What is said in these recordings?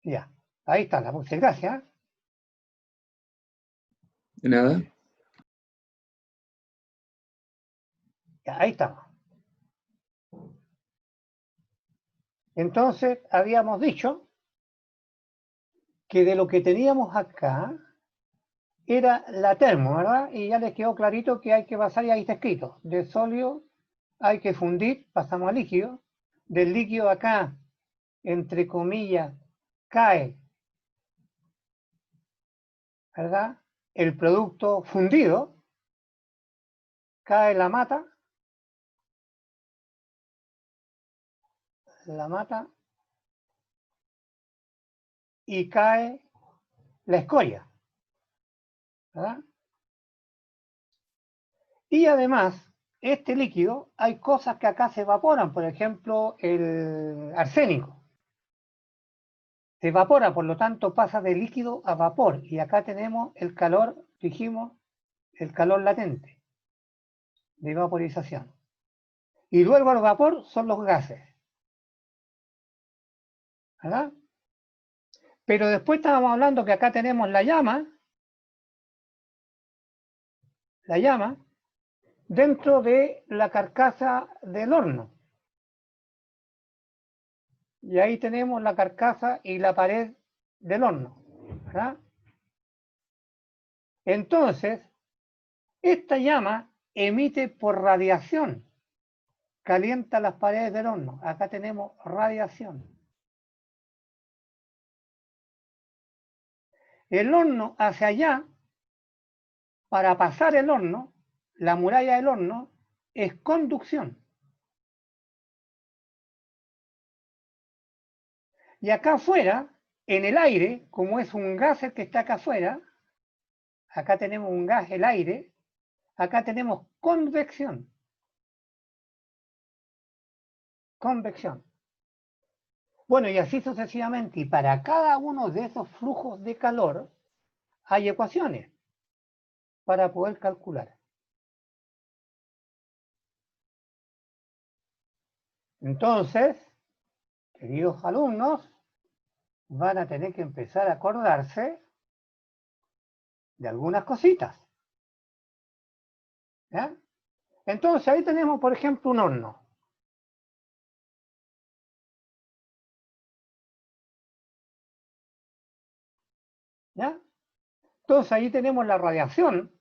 Ya, ahí está la puse, gracias. De nada. Ya, ahí estamos. Entonces, habíamos dicho que de lo que teníamos acá era la termo, ¿verdad? Y ya les quedó clarito que hay que pasar, y ahí está escrito, de sólido hay que fundir, pasamos a líquido, del líquido acá, entre comillas, cae, ¿verdad? El producto fundido, cae la mata, y cae la escoria, ¿verdad? Y además, este líquido, hay cosas que acá se evaporan, por ejemplo, el arsénico. Se evapora, por lo tanto pasa de líquido a vapor. Y acá tenemos el calor, dijimos, el calor latente de vaporización. Y luego el vapor son los gases, ¿verdad? Pero después estábamos hablando que acá tenemos la llama dentro de la carcasa del horno. Y ahí tenemos la carcasa y la pared del horno, ¿verdad? Entonces, esta llama emite por radiación, calienta las paredes del horno. Acá tenemos radiación. El horno hacia allá, para pasar el horno, la muralla del horno, es conducción. Y acá afuera, en el aire, como es un gas el que está acá afuera, acá tenemos un gas, el aire, acá tenemos convección. Convección. Bueno, y así sucesivamente. Y para cada uno de esos flujos de calor hay ecuaciones para poder calcular. Entonces, queridos alumnos, van a tener que empezar a acordarse de algunas cositas. ¿Ya? Entonces, ahí tenemos, por ejemplo, un horno. ¿Ya? Entonces, ahí tenemos la radiación,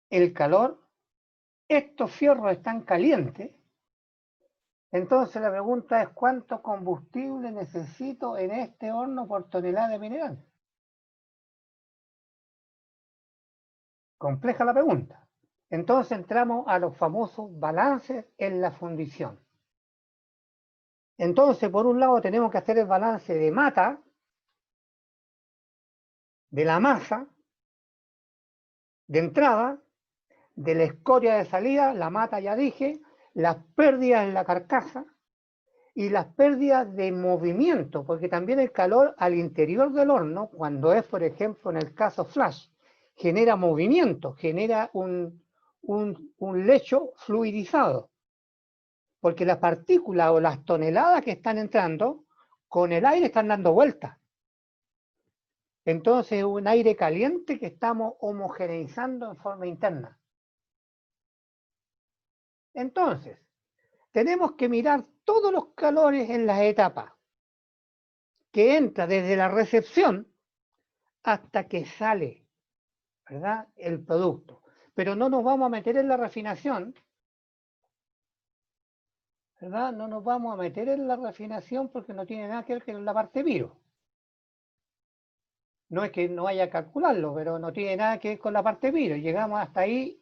el calor, estos fierros están calientes. Entonces, la pregunta es, ¿cuánto combustible necesito en este horno por tonelada de mineral? Compleja la pregunta. Entonces entramos a los famosos balances en la fundición. Entonces, por un lado tenemos que hacer el balance de mata, de la masa, de entrada, de la escoria de salida, la mata ya dije, las pérdidas en la carcasa y las pérdidas de movimiento, porque también el calor al interior del horno, cuando es, por ejemplo, en el caso flash, genera movimiento, genera un lecho fluidizado, porque las partículas o las toneladas que están entrando con el aire están dando vueltas. Entonces es un aire caliente que estamos homogeneizando en forma interna. Entonces, tenemos que mirar todos los calores en las etapas, que entra desde la recepción hasta que sale, ¿verdad?, el producto. Pero no nos vamos a meter en la refinación, ¿verdad? No nos vamos a meter en la refinación porque no tiene nada que ver con la parte virus. No es que no haya que calcularlo, pero no tiene nada que ver con la parte virus. Llegamos hasta ahí,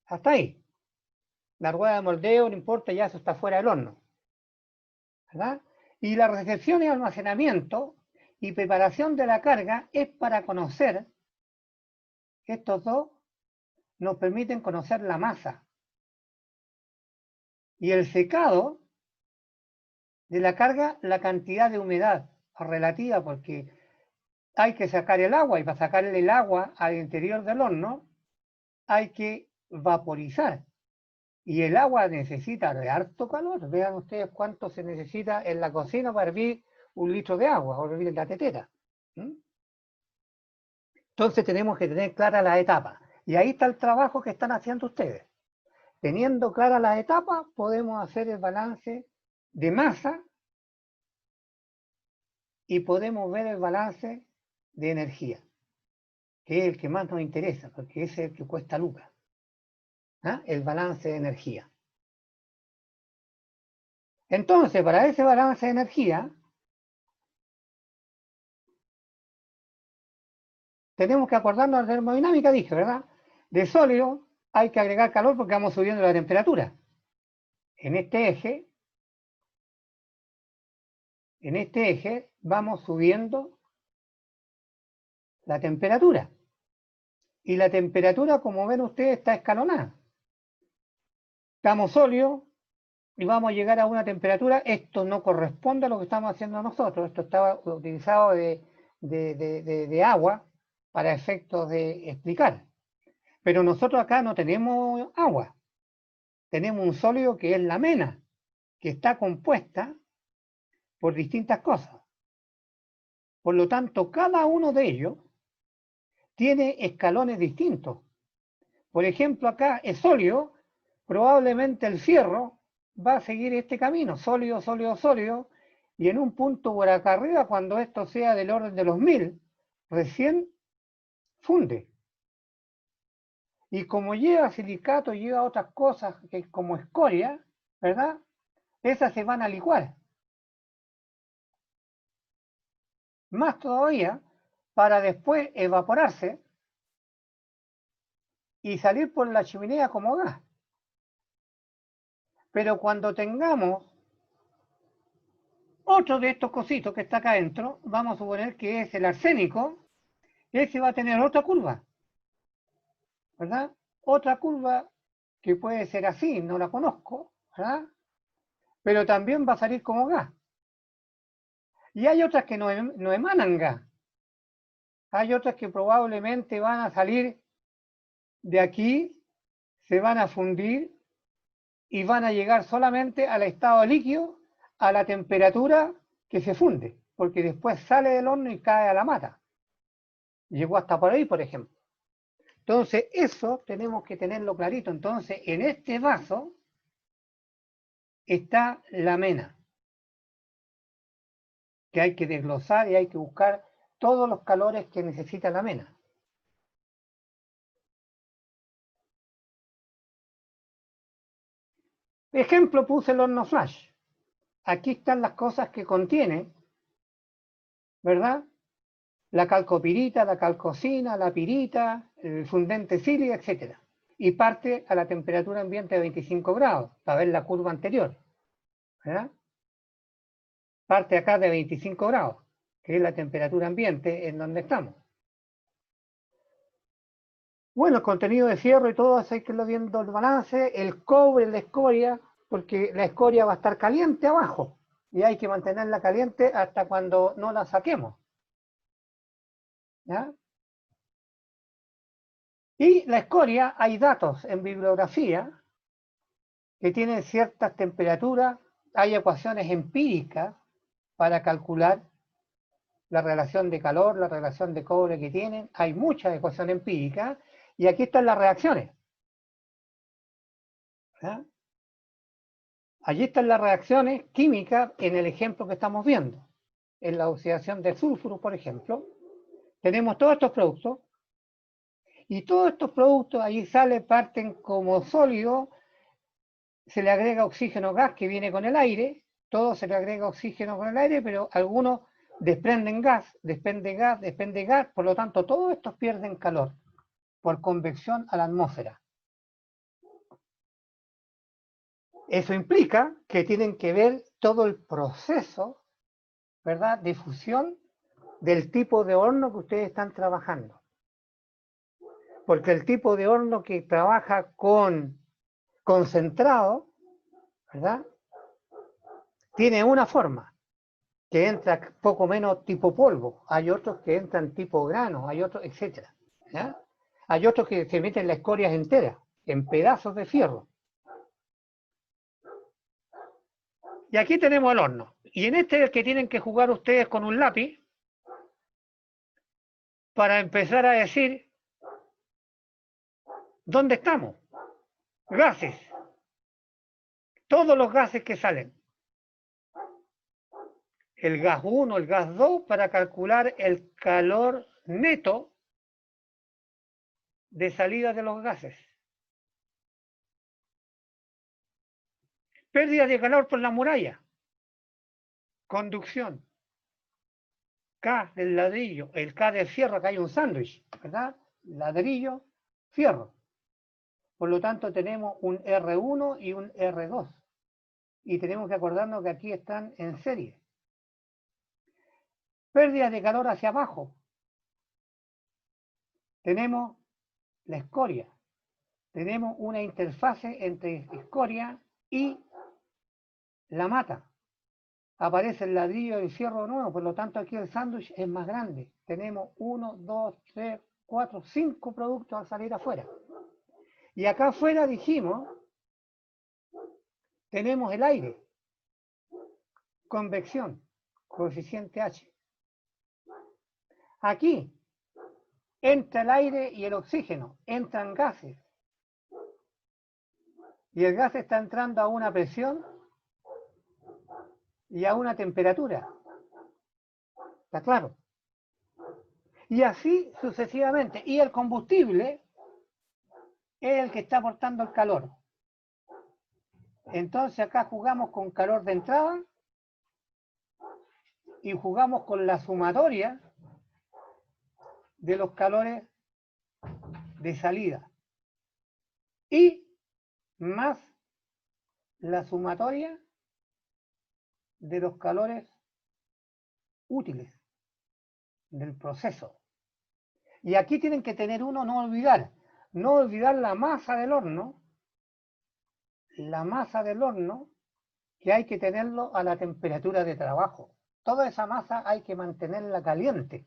hasta ahí. La rueda de moldeo, no importa, ya eso está fuera del horno, ¿verdad? Y la recepción y almacenamiento y preparación de la carga es para conocer, estos dos nos permiten conocer la masa. Y el secado de la carga, la cantidad de humedad relativa, porque hay que sacar el agua, y para sacarle el agua al interior del horno hay que vaporizar. Y el agua necesita de harto calor. Vean ustedes cuánto se necesita en la cocina para hervir un litro de agua o hervir la tetera. Entonces tenemos que tener claras las etapas. Y ahí está el trabajo que están haciendo ustedes. Teniendo claras las etapas, podemos hacer el balance de masa y podemos ver el balance de energía, que es el que más nos interesa, porque ese es el que cuesta lucas. El balance de energía. Entonces, para ese balance de energía, tenemos que acordarnos de la termodinámica, dije, ¿verdad? De sólido hay que agregar calor porque vamos subiendo la temperatura. En este eje vamos subiendo la temperatura. Y la temperatura, como ven ustedes, está escalonada. Estamos sólidos y vamos a llegar a una temperatura. Esto no corresponde a lo que estamos haciendo nosotros. Esto estaba utilizado de agua para efectos de explicar. Pero nosotros acá no tenemos agua. Tenemos un sólido que es la mena, que está compuesta por distintas cosas. Por lo tanto, cada uno de ellos tiene escalones distintos. Por ejemplo, acá es sólido, probablemente el fierro va a seguir este camino, sólido, sólido, sólido, y en un punto por acá arriba, cuando esto sea del orden de los 1000, recién funde. Y como lleva silicato, lleva otras cosas que como escoria, ¿verdad? Esas se van a licuar. Más todavía, para después evaporarse y salir por la chimenea como gas. Pero cuando tengamos otro de estos cositos que está acá adentro, vamos a suponer que es el arsénico, ese va a tener otra curva, ¿verdad? Otra curva que puede ser así, no la conozco, ¿verdad? Pero también va a salir como gas. Y hay otras que no emanan gas. Hay otras que probablemente van a salir de aquí, se van a fundir y van a llegar solamente al estado líquido a la temperatura que se funde, porque después sale del horno y cae a la mata. Llegó hasta por ahí, por ejemplo. Entonces, eso tenemos que tenerlo clarito. Entonces, en este vaso está la mena, que hay que desglosar y hay que buscar todos los calores que necesita la mena. Ejemplo, puse el horno flash. Aquí están las cosas que contiene, ¿verdad? La calcopirita, la calcosina, la pirita, el fundente sílica, etc. Y parte a la temperatura ambiente de 25 grados, para ver la curva anterior, ¿verdad? Parte acá de 25 grados, que es la temperatura ambiente en donde estamos. Bueno, el contenido de fierro y todo eso hay que irlo viendo el balance, el cobre, la escoria, porque la escoria va a estar caliente abajo y hay que mantenerla caliente hasta cuando no la saquemos. ¿Ya? Y la escoria, hay datos en bibliografía que tienen ciertas temperaturas, hay ecuaciones empíricas para calcular la relación de calor, la relación de cobre que tienen, hay muchas ecuaciones empíricas, y aquí están las reacciones. ¿Ya? Allí están las reacciones químicas en el ejemplo que estamos viendo. En la oxidación de sulfuro, por ejemplo, tenemos todos estos productos, y todos estos productos allí parten como sólido, se le agrega oxígeno gas que viene con el aire, todo se le agrega oxígeno con el aire, pero algunos desprenden gas, desprende gas, por lo tanto todos estos pierden calor por convección a la atmósfera. Eso implica que tienen que ver todo el proceso, ¿verdad?, de fusión del tipo de horno que ustedes están trabajando. Porque el tipo de horno que trabaja con concentrado, ¿verdad?, tiene una forma, que entra poco menos tipo polvo, hay otros que entran tipo grano, hay otros, etc. ¿Ya? Hay otros que se meten las escorias enteras, en pedazos de fierro. Y aquí tenemos el horno. Y en este es el que tienen que jugar ustedes con un lápiz para empezar a decir dónde estamos. Gases. Todos los gases que salen. El gas 1, el gas 2, para calcular el calor neto de salida de los gases. Pérdida de calor por la muralla. Conducción. K del ladrillo, el K del fierro, acá hay un sándwich, ¿verdad? Ladrillo, fierro. Por lo tanto, tenemos un R1 y un R2. Y tenemos que acordarnos que aquí están en serie. Pérdida de calor hacia abajo. Tenemos la escoria. Tenemos una interfase entre escoria y la mata. Aparece el ladrillo y el fierro nuevo, por lo tanto aquí el sándwich es más grande. Tenemos 1, 2, 3, 4, 5 productos al salir afuera. Y acá afuera dijimos, tenemos el aire, convección, coeficiente H. Aquí entra el aire y el oxígeno, entran gases. Y el gas está entrando a una presión y a una temperatura. ¿Está claro? Y así sucesivamente. Y el combustible es el que está aportando el calor. Entonces acá jugamos con calor de entrada y jugamos con la sumatoria de los calores de salida. Y más la sumatoria de los calores útiles del proceso. Y aquí tienen que tener uno, no olvidar la masa del horno, que hay que tenerlo a la temperatura de trabajo. Toda esa masa hay que mantenerla caliente.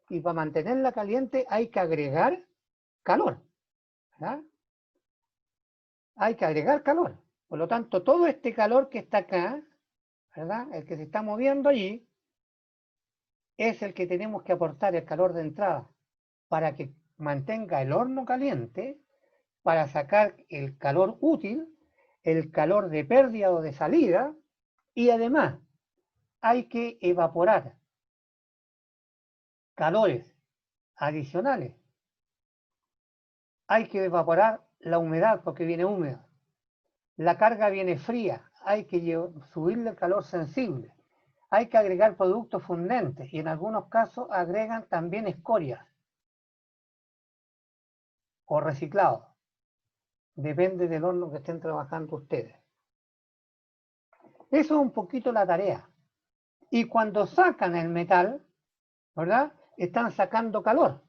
Y para mantenerla caliente hay que agregar calor, ¿verdad? Hay que agregar calor. Por lo tanto, todo este calor que está acá, ¿verdad? El que se está moviendo allí, es el que tenemos que aportar, el calor de entrada, para que mantenga el horno caliente, para sacar el calor útil, el calor de pérdida o de salida, y además hay que evaporar calores adicionales. Hay que evaporar la humedad porque viene húmeda. La carga viene fría, hay que subirle el calor sensible. Hay que agregar productos fundentes y en algunos casos agregan también escorias o reciclados. Depende del horno que estén trabajando ustedes. Eso es un poquito la tarea. Y cuando sacan el metal, ¿verdad? Están sacando calor.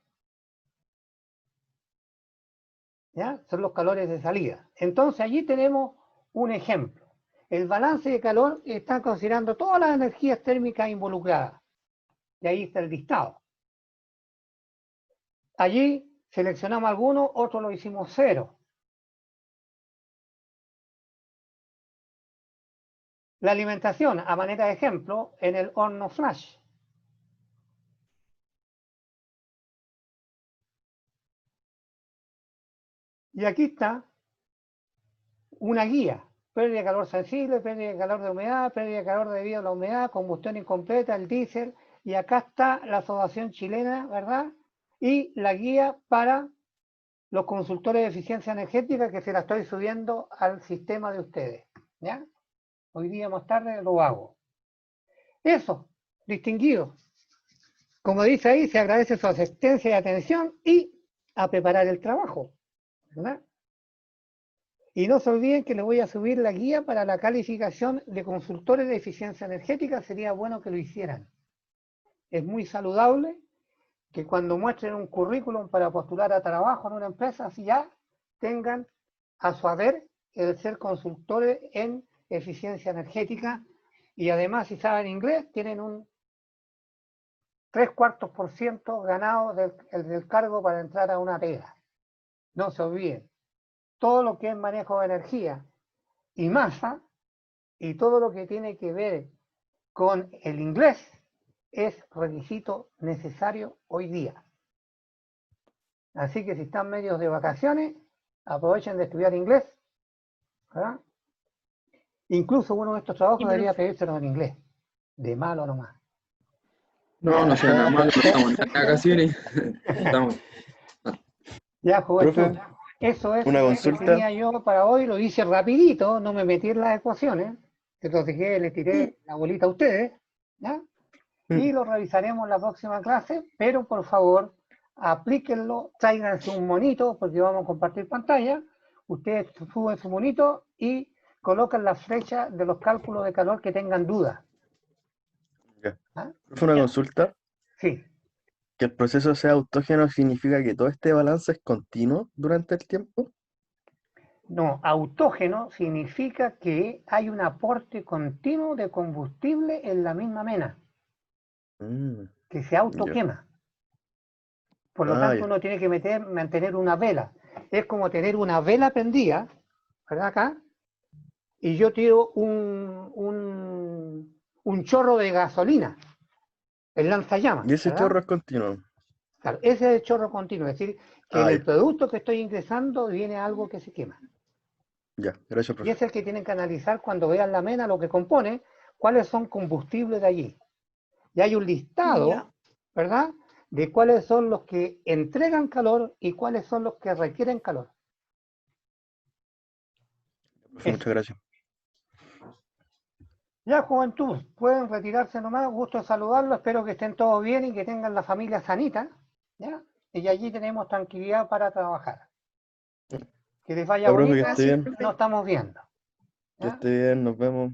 ¿Ya? Son los calores de salida. Entonces allí tenemos un ejemplo. El balance de calor está considerando todas las energías térmicas involucradas. Y ahí está el listado. Allí seleccionamos algunos, otros lo hicimos cero. La alimentación, a manera de ejemplo, en el horno flash. Y aquí está una guía. Pérdida de calor sensible, pérdida de calor de humedad, pérdida de calor debido a la humedad, combustión incompleta, el diésel. Y acá está la asociación chilena, ¿verdad? Y la guía para los consultores de eficiencia energética que se la estoy subiendo al sistema de ustedes. ¿Ya? Hoy día más tarde lo hago. Eso, distinguido. Como dice ahí, se agradece su asistencia y atención y a preparar el trabajo, ¿verdad? Y no se olviden que les voy a subir la guía para la calificación de consultores de eficiencia energética. Sería bueno que lo hicieran. Es muy saludable que cuando muestren un currículum para postular a trabajo en una empresa, si ya tengan a su haber el ser consultores en eficiencia energética y además si saben inglés tienen un 3/4% ganado del cargo para entrar a una pega. No se olviden, todo lo que es manejo de energía y masa y todo lo que tiene que ver con el inglés es requisito necesario hoy día. Así que si están medios de vacaciones, aprovechen de estudiar inglés, ¿verdad? Incluso uno de estos trabajos debería pedírselo en inglés, de malo nomás. No, no sea nada malo, no estamos en vacaciones. Estamos. Ya, juventud. Profe, Eso es una lo que consulta. tenía yo para hoy, lo hice rapidito, no me metí en las ecuaciones, se los dejé, le tiré la bolita a ustedes, ¿ya? Y lo revisaremos en la próxima clase, pero por favor, aplíquenlo, tráiganse un monito, porque vamos a compartir pantalla, ustedes suben su monito y colocan las flechas de los cálculos de calor que tengan dudas. Ya. ¿Ah? Profe, una consulta. Sí, Que el proceso sea autógeno significa que todo este balance es continuo durante el tiempo. no, autógeno significa que hay un aporte continuo de combustible en la misma mena, que se Ya. autoquema. Por lo Ah, tanto, ya. uno tiene que mantener una vela. Es como tener una vela prendida, ¿verdad? Acá, y yo tiro un chorro de gasolina, el lanzallamas, Y ese ¿verdad? chorro es continuo. Claro, ese es el chorro continuo, es decir, que en Ah, el ya. producto que estoy ingresando viene algo que se quema. Ya, gracias, Y profe. es el que tienen que analizar cuando vean la mena, lo que compone, cuáles son combustibles de allí. Y hay un listado, ¿verdad?, de cuáles son los que entregan calor y cuáles son los que requieren calor. Profe, Eso. muchas gracias. Ya, juventud, pueden retirarse nomás, gusto saludarlos, espero que estén todos bien y que tengan la familia sanita, ¿ya? Y allí tenemos tranquilidad para trabajar. Que les vaya Ya, profe, bonito, que esté bien. nos estamos viendo. Que ¿Ya? esté bien, nos vemos.